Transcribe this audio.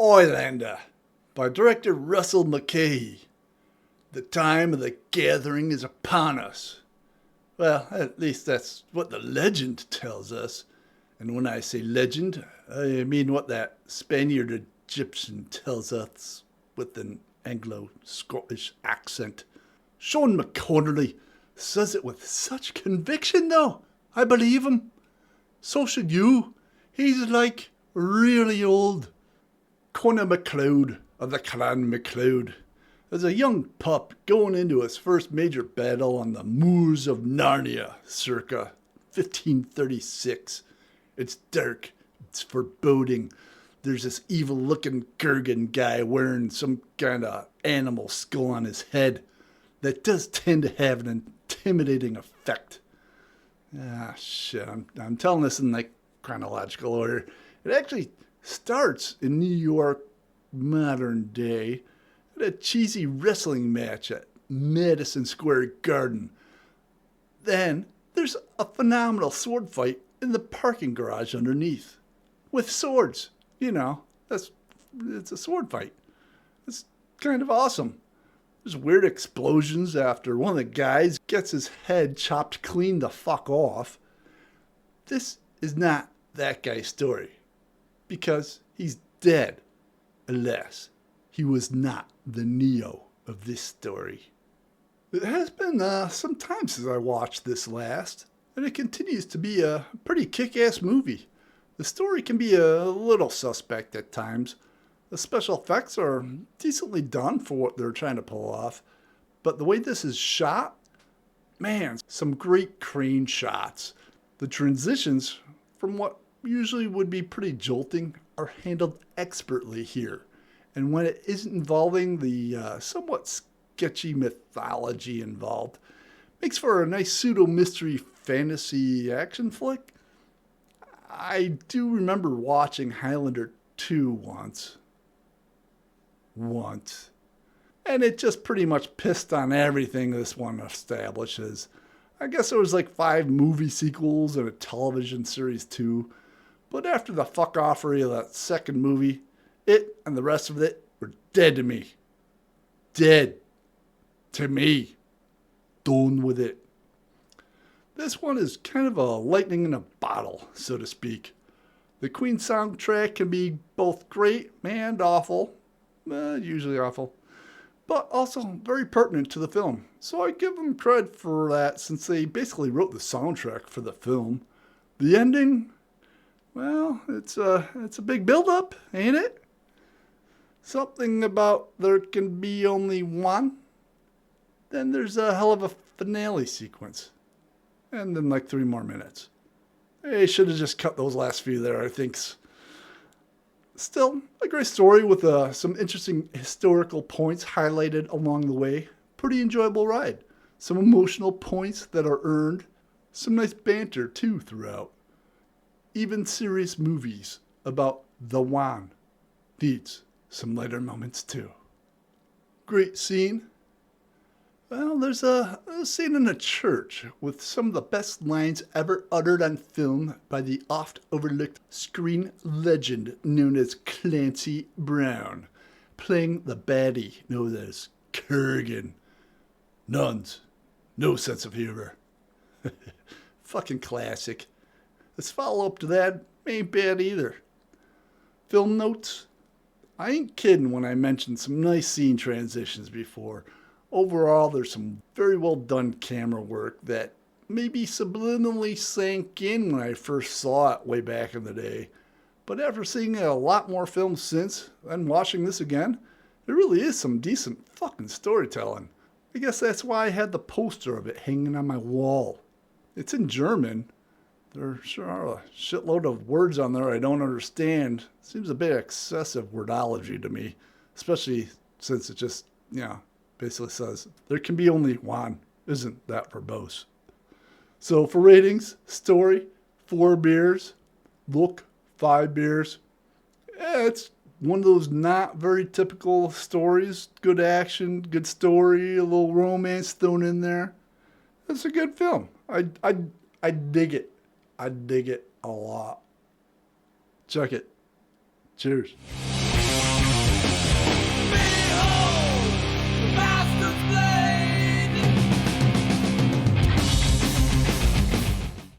Highlander by director Russell McKay. The time of the gathering is upon us. Well, at least that's what the legend tells us. And when I say legend, I mean what that Spaniard Egyptian tells us with an Anglo-Scottish accent. Sean McConaughey says it with such conviction, though. I believe him. So should you. He's like really old. Conor MacLeod of the Clan MacLeod. As a young pup going into his first major battle on the moors of Narnia circa 1536. It's dark, it's foreboding. There's this evil-looking Gurgan guy wearing some kind of animal skull on his head that does tend to have an intimidating effect. Shit, I'm telling this in like chronological order. It actually starts in New York, modern day, at a cheesy wrestling match at Madison Square Garden. Then there's a phenomenal sword fight in the parking garage underneath. With swords. You know, it's a sword fight. It's kind of awesome. There's weird explosions after one of the guys gets his head chopped clean the fuck off. This is not that guy's story. Because he's dead. Alas, he was not the Neo of this story. It has been some time since I watched this last, and it continues to be a pretty kick-ass movie. The story can be a little suspect at times. The special effects are decently done for what they're trying to pull off, but the way this is shot, man, some great crane shots. The transitions from what usually would be pretty jolting are handled expertly here. And when it isn't involving the somewhat sketchy mythology involved, makes for a nice pseudo-mystery fantasy action flick. I do remember watching Highlander 2 once. And it just pretty much pissed on everything this one establishes. I guess there was like 5 movie sequels and a television series too. But after the fuck-offery of that second movie, it and the rest of it were dead to me. Dead. To me. Done with it. This one is kind of a lightning in a bottle, so to speak. The Queen soundtrack can be both great and awful. Usually awful. But also very pertinent to the film. So I give them credit for that since they basically wrote the soundtrack for the film. The ending, well, it's a big build-up, ain't it? Something about there can be only one. Then there's a hell of a finale sequence. And then like 3 more minutes. They should have just cut those last few there, I think. Still, a great story with some interesting historical points highlighted along the way. Pretty enjoyable ride. Some emotional points that are earned. Some nice banter too throughout. Even serious movies about the Juan needs some lighter moments too. Great scene. Well, there's a scene in a church with some of the best lines ever uttered on film by the oft-overlooked screen legend known as Clancy Brown, playing the baddie known as Kurgan. Nuns. No sense of humor. Fucking classic. This follow-up to that ain't bad either. Film notes? I ain't kidding when I mentioned some nice scene transitions before. Overall, there's some very well done camera work that maybe subliminally sank in when I first saw it way back in the day. But after seeing a lot more films since, and watching this again, there really is some decent fucking storytelling. I guess that's why I had the poster of it hanging on my wall. It's in German. There sure are a shitload of words on there I don't understand. Seems a bit excessive wordology to me, especially since it just, basically says, there can be only one. Isn't that verbose? So for ratings, story, 4 beers. Look, 5 beers. It's one of those not very typical stories. Good action, good story, a little romance thrown in there. It's a good film. I dig it. I dig it a lot. Check it. Cheers.